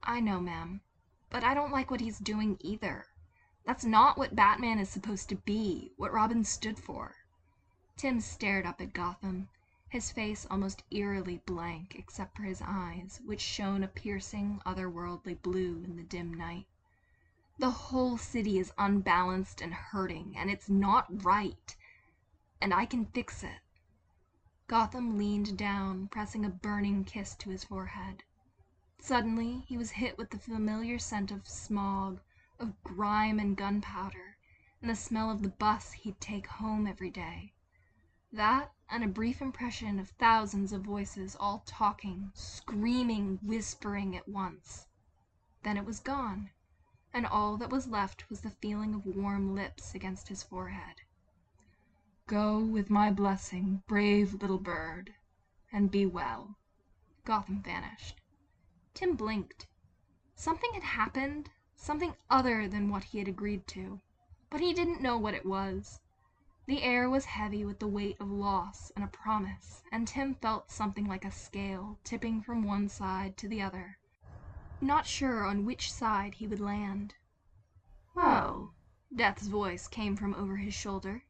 "I know, ma'am, but I don't like what he's doing either. That's not what Batman is supposed to be, what Robin stood for." Tim stared up at Gotham, his face almost eerily blank except for his eyes, which shone a piercing, otherworldly blue in the dim night. The whole city is unbalanced and hurting, and it's not right. And I can fix it. Gotham leaned down, pressing a burning kiss to his forehead. Suddenly, he was hit with the familiar scent of smog, of grime and gunpowder, and the smell of the bus he'd take home every day. That, and a brief impression of thousands of voices all talking, screaming, whispering at once. Then it was gone, and all that was left was the feeling of warm lips against his forehead. "Go with my blessing, brave little bird, and be well." Gotham vanished. Tim blinked. Something had happened, something other than what he had agreed to, but he didn't know what it was. The air was heavy with the weight of loss and a promise, and Tim felt something like a scale tipping from one side to the other, not sure on which side he would land. "Well," Death's voice came from over his shoulder.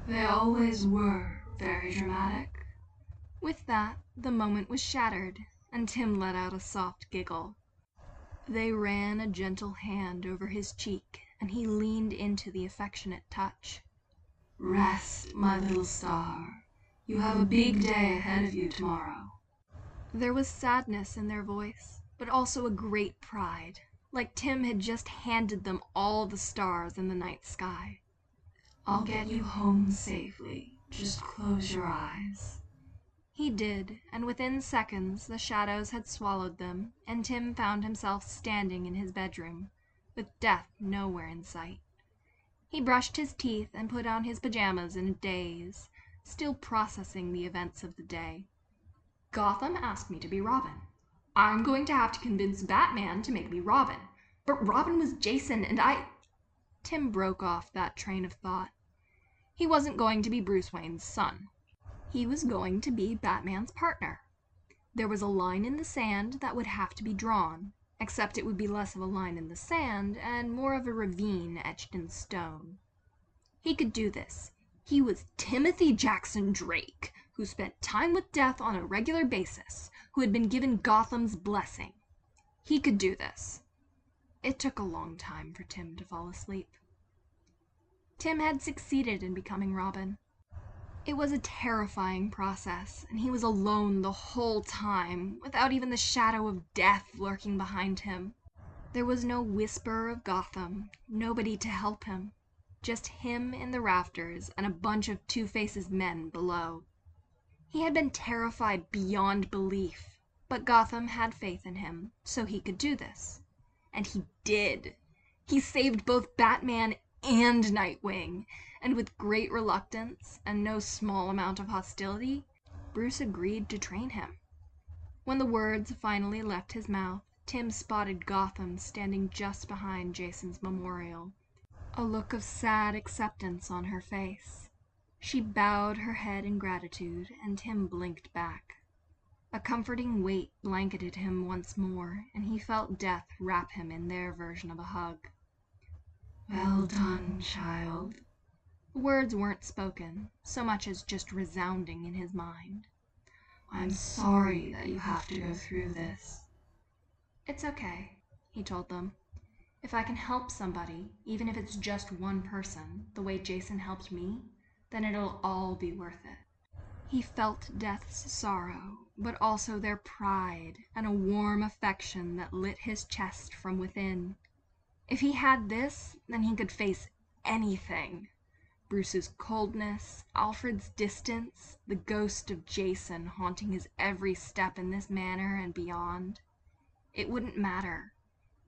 "They always were very dramatic." With that, the moment was shattered, and Tim let out a soft giggle. They ran a gentle hand over his cheek, and he leaned into the affectionate touch. "Rest, my little star. You have a big day ahead of you tomorrow." There was sadness in their voice, but also a great pride, like Tim had just handed them all the stars in the night sky. "I'll get you home safely. Just close your eyes." He did, and within seconds the shadows had swallowed them, and Tim found himself standing in his bedroom, with Death nowhere in sight. He brushed his teeth and put on his pajamas in a daze, still processing the events of the day. "Gotham asked me to be Robin. I'm going to have to convince Batman to make me Robin. But Robin was Jason, and Tim broke off that train of thought. He wasn't going to be Bruce Wayne's son. He was going to be Batman's partner. There was a line in the sand that would have to be drawn, except it would be less of a line in the sand and more of a ravine etched in stone. He could do this. He was Timothy Jackson Drake, who spent time with Death on a regular basis, who had been given Gotham's blessing. He could do this. It took a long time for Tim to fall asleep. Tim had succeeded in becoming Robin. It was a terrifying process, and he was alone the whole time, without even the shadow of death lurking behind him. There was no whisper of Gotham, nobody to help him. Just him in the rafters and a bunch of Two-Face's men below. He had been terrified beyond belief, but Gotham had faith in him, so he could do this. And he did. He saved both Batman and Nightwing, and with great reluctance and no small amount of hostility, Bruce agreed to train him. When the words finally left his mouth, Tim spotted Gotham standing just behind Jason's memorial, a look of sad acceptance on her face. She bowed her head in gratitude, and Tim blinked back. A comforting weight blanketed him once more, and he felt Death wrap him in their version of a hug. "Well done, child." The words weren't spoken, so much as just resounding in his mind. "I'm sorry that you have to go through this." "It's okay," he told them. "If I can help somebody, even if it's just one person, the way Jason helped me, then it'll all be worth it." He felt Death's sorrow, but also their pride and a warm affection that lit his chest from within. If he had this, then he could face anything. Bruce's coldness, Alfred's distance, the ghost of Jason haunting his every step in this manor and beyond. It wouldn't matter.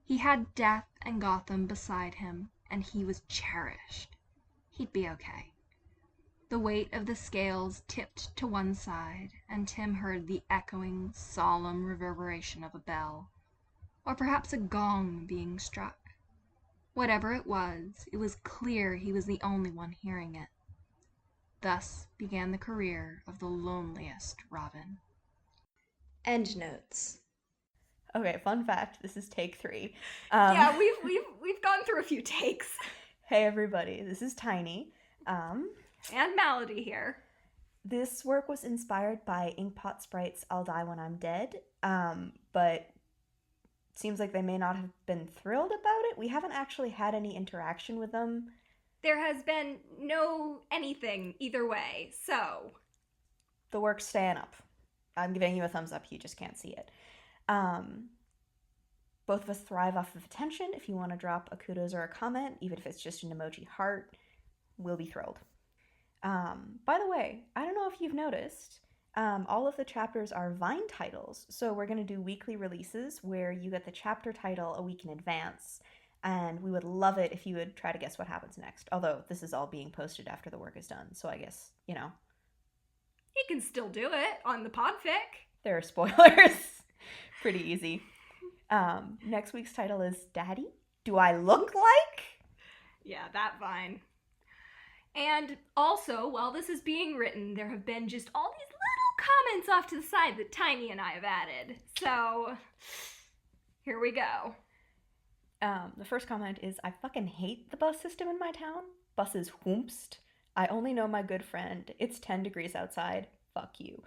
He had Death and Gotham beside him, and he was cherished. He'd be okay. The weight of the scales tipped to one side, and Tim heard the echoing, solemn reverberation of a bell, or perhaps a gong being struck. Whatever it was clear he was the only one hearing it. Thus began the career of the loneliest Robin. Endnotes. Okay, fun fact, this is take 3. Yeah, we've gone through a few takes. Hey everybody, this is Tiny. And Malady here. This work was inspired by Inkpot Sprite's I'll Die When I'm Dead, but seems like they may not have been thrilled about it. We haven't actually had any interaction with them. There has been no anything either way, so. The work's staying up. I'm giving you a thumbs up, you just can't see it. Both of us thrive off of attention. If you want to drop a kudos or a comment, even if it's just an emoji heart, we'll be thrilled. By the way, I don't know if you've noticed, all of the chapters are Vine titles. So we're going to do weekly releases where you get the chapter title a week in advance. And we would love it if you would try to guess what happens next. Although this is all being posted after the work is done. So I guess, You can still do it on the Podfic. there are spoilers. Pretty easy. Next week's title is Daddy? Do I look like? Yeah, that Vine. And also, while this is being written, there have been just all these little comments off to the side that Tiny and I have added. So, here we go. The first comment is, I fucking hate the bus system in my town. Buses whoomst. I only know my good friend. It's 10 degrees outside. Fuck you.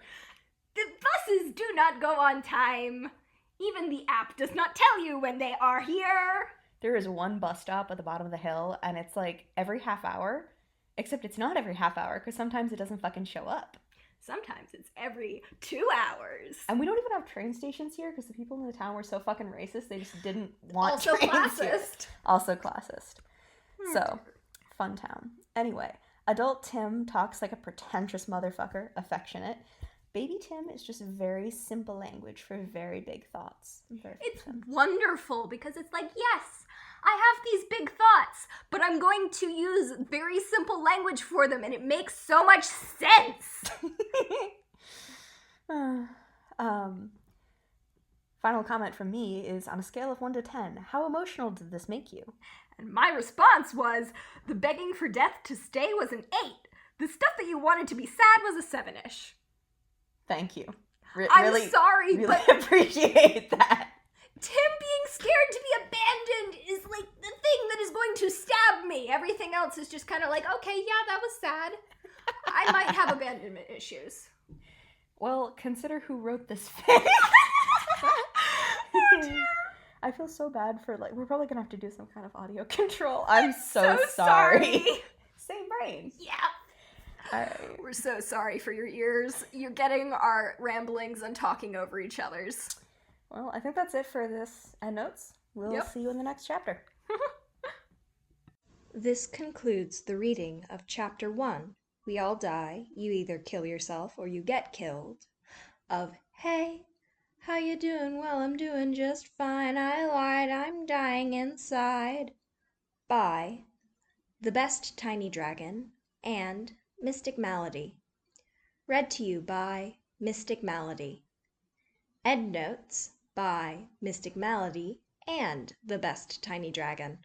The buses do not go on time. Even the app does not tell you when they are here. There is one bus stop at the bottom of the hill, and it's like every half hour. Except it's not every half hour, because sometimes it doesn't fucking show up. Sometimes it's every 2 hours. And we don't even have train stations here, because the people in the town were so fucking racist, they just didn't want Also trains classist. here. Also classist. So, fun town. Anyway, adult Tim talks like a pretentious motherfucker, affectionate. Baby Tim is just very simple language for very big thoughts. It's wonderful because it's like, yes, I have these big thoughts, but I'm going to use very simple language for them, and it makes so much sense. Final comment from me is, on a scale of 1 to 10, how emotional did this make you? And my response was, the begging for death to stay was an 8. The stuff that you wanted to be sad was a 7-ish. Thank you. I'm sorry, really but appreciate that. Tim being scared to be abandoned is like the thing that is going to stab me. Everything else is just kind of like, okay, yeah, that was sad. I might have abandonment issues. Well, consider who wrote this fic. Oh, dear. I feel so bad for, we're probably gonna have to do some kind of audio control. I'm so sorry. Same brain. Yeah. All right. We're so sorry for your ears. You're getting our ramblings and talking over each other's. Well, I think that's it for this Endnotes. We'll see you in the next chapter. This concludes the reading of Chapter 1, We All Die, You Either Kill Yourself or You Get Killed, of Hey, how you doing? Well, I'm doing just fine. I lied, I'm dying inside, by TheBestTinyDragon and MysticMalady. Read to you by MysticMalady. Endnotes by MysticMalady and TheBestTinyDragon.